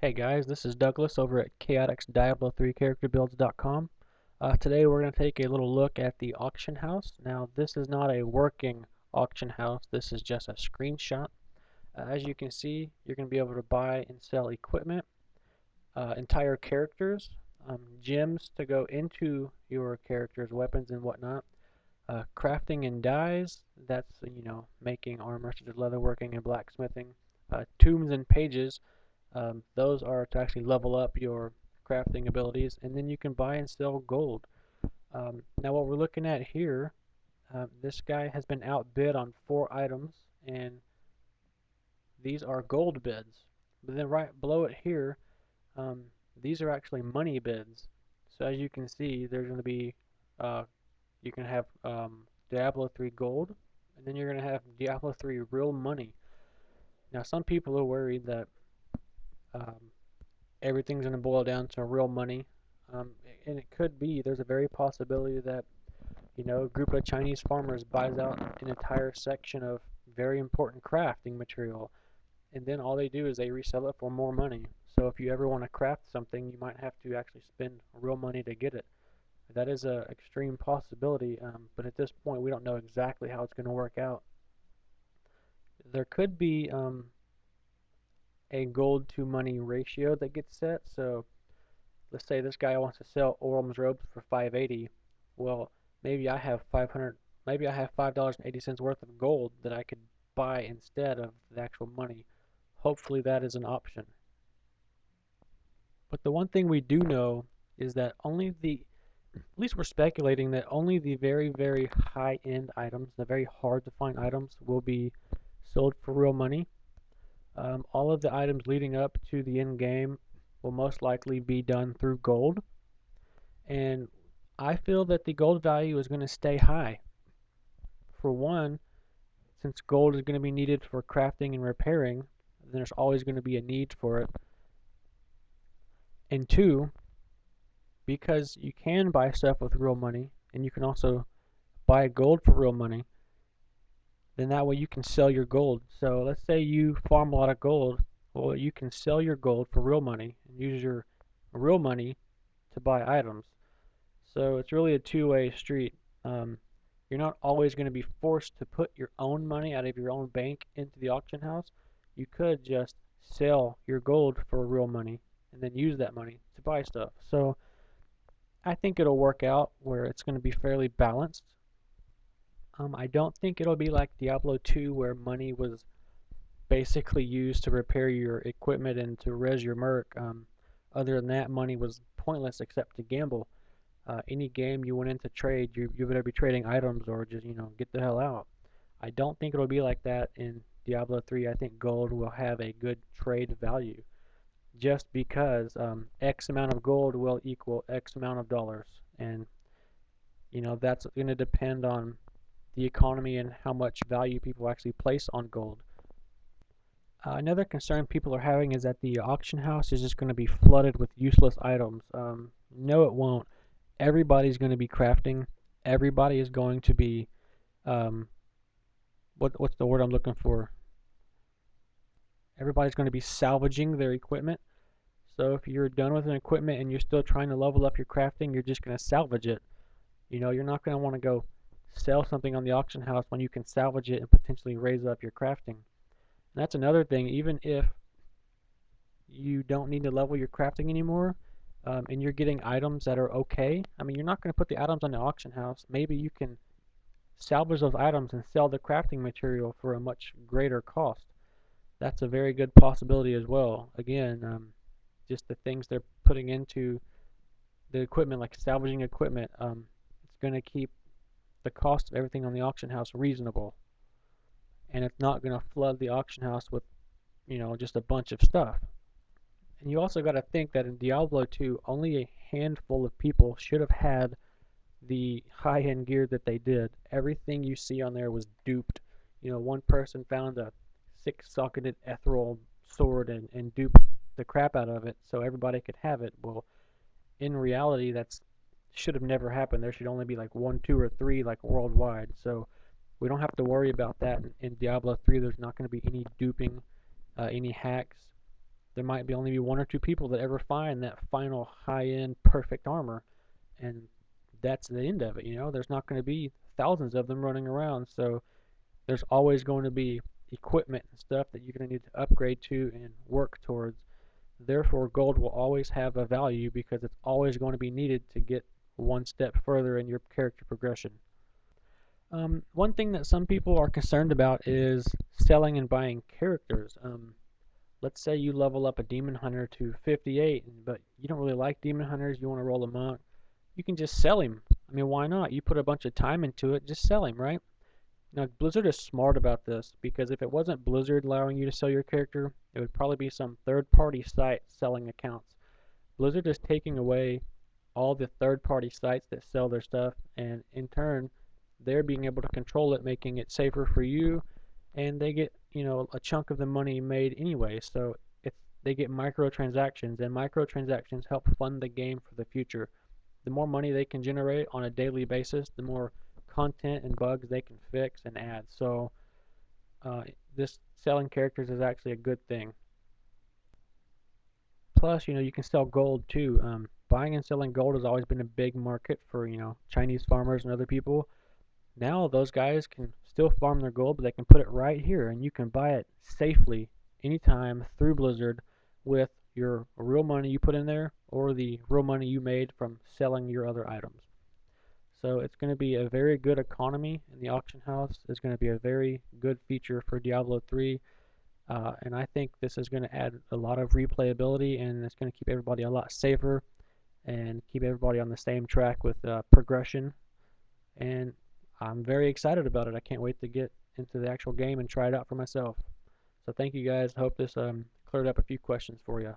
Hey guys, this is Douglas over at Chaotix Diablo 3 characterbuilds.com. Today we're going to take a little look at the auction house. Now this is not a working auction house, this is just a screenshot. As you can see, you're going to be able to buy and sell equipment, entire characters, gems to go into your characters, weapons and whatnot, crafting and dyes, that's making armor such as leatherworking and blacksmithing, tombs and pages. Those are to actually level up your crafting abilities, and then you can buy and sell gold. Now what we're looking at here, this guy has been outbid on 4 items, and these are gold bids. But then right below it here, um, these are actually money bids. So as you can see, there's going to be, you can have Diablo 3 gold, and then you're going to have Diablo 3 real money. Now some people are worried that um, everything's going to boil down to real money. And it could be, there's a very possibility that, a group of Chinese farmers buys out an entire section of very important crafting material, and then all they do is they resell it for more money. So if you ever want to craft something, you might have to actually spend real money to get it. That is a extreme possibility, but at this point we don't know exactly how it's going to work out. There could be a gold to money ratio that gets set. So let's say this guy wants to sell Orm's robes for 580. Well, maybe I have 500, maybe I have $5.80 worth of gold that I could buy instead of the actual money. Hopefully that is an option. But the one thing we do know is that at least we're speculating that only the very, very high-end items, the very hard-to-find items, will be sold for real money. All of the items leading up to the end game will most likely be done through gold. And I feel that the gold value is going to stay high. For one, since gold is going to be needed for crafting and repairing, there's always going to be a need for it. And two, because you can buy stuff with real money, and you can also buy gold for real money, then that way you can sell your gold. So let's say you farm a lot of gold, well, you can sell your gold for real money and use your real money to buy items. So it's really a two-way street. Um, you're not always going to be forced to put your own money out of your own bank into the auction house. You could just sell your gold for real money and then use that money to buy stuff. So I think it'll work out where it's going to be fairly balanced. I don't think it'll be like Diablo 2 where money was basically used to repair your equipment and to res your merc. Other than that, money was pointless except to gamble. Any game you went into trade, you better be trading items or just get the hell out. I don't think it'll be like that in Diablo 3. I think gold will have a good trade value, just because X amount of gold will equal X amount of dollars, and that's going to depend on the economy and how much value people actually place on gold. Another concern people are having is that the auction house is just going to be flooded with useless items. No, it won't. Everybody's going to be crafting. Everybody is going to be, um, what's the word I'm looking for? Everybody's going to be salvaging their equipment. So if you're done with an equipment and you're still trying to level up your crafting, you're just going to salvage it. You're not going to want to go sell something on the auction house when you can salvage it and potentially raise up your crafting. And that's another thing. Even if you don't need to level your crafting anymore, and you're getting items that are okay, I mean, you're not going to put the items on the auction house. Maybe you can salvage those items and sell the crafting material for a much greater cost. That's a very good possibility as well. Again, just the things they're putting into the equipment, like salvaging equipment, it's going to keep the cost of everything on the auction house reasonable, and it's not going to flood the auction house with just a bunch of stuff. And you also got to think that in Diablo 2, only a handful of people should have had the high-end gear that they did. Everything you see on there was duped. One person found a six-socketed ethereal sword and duped the crap out of it so everybody could have it. Well, in reality, that's should have never happened. There should only be like 1, 2, or 3 like worldwide. So we don't have to worry about that in Diablo 3. There's not going to be any duping, any hacks. there might be only be one or two people that ever find that final high-end perfect armor, and that's the end of it. There's not going to be thousands of them running around, so there's always going to be equipment and stuff that you're going to need to upgrade to and work towards. Therefore, gold will always have a value because it's always going to be needed to get one step further in your character progression. One thing that some people are concerned about is selling and buying characters. Let's say you level up a demon hunter to 58, but you don't really like demon hunters, you want to roll a monk. You can just sell him. I mean, why not? You put a bunch of time into it, just sell him, right? Now, Blizzard is smart about this because if it wasn't Blizzard allowing you to sell your character, it would probably be some third-party site selling accounts. Blizzard is taking away all the third-party sites that sell their stuff, and in turn, they're being able to control it, making it safer for you, and they get, a chunk of the money made anyway. So they get microtransactions, and microtransactions help fund the game for the future. The more money they can generate on a daily basis, the more content and bugs they can fix and add. So this selling characters is actually a good thing. Plus, you can sell gold too. Buying and selling gold has always been a big market for, Chinese farmers and other people. Now those guys can still farm their gold, but they can put it right here, and you can buy it safely anytime through Blizzard with your real money you put in there or the real money you made from selling your other items. So it's going to be a very good economy in the auction house. It's going to be a very good feature for Diablo 3. And I think this is going to add a lot of replayability, and it's going to keep everybody a lot safer and keep everybody on the same track with progression. And I'm very excited about it. I can't wait to get into the actual game and try it out for myself. So thank you guys. Hope this cleared up a few questions for you.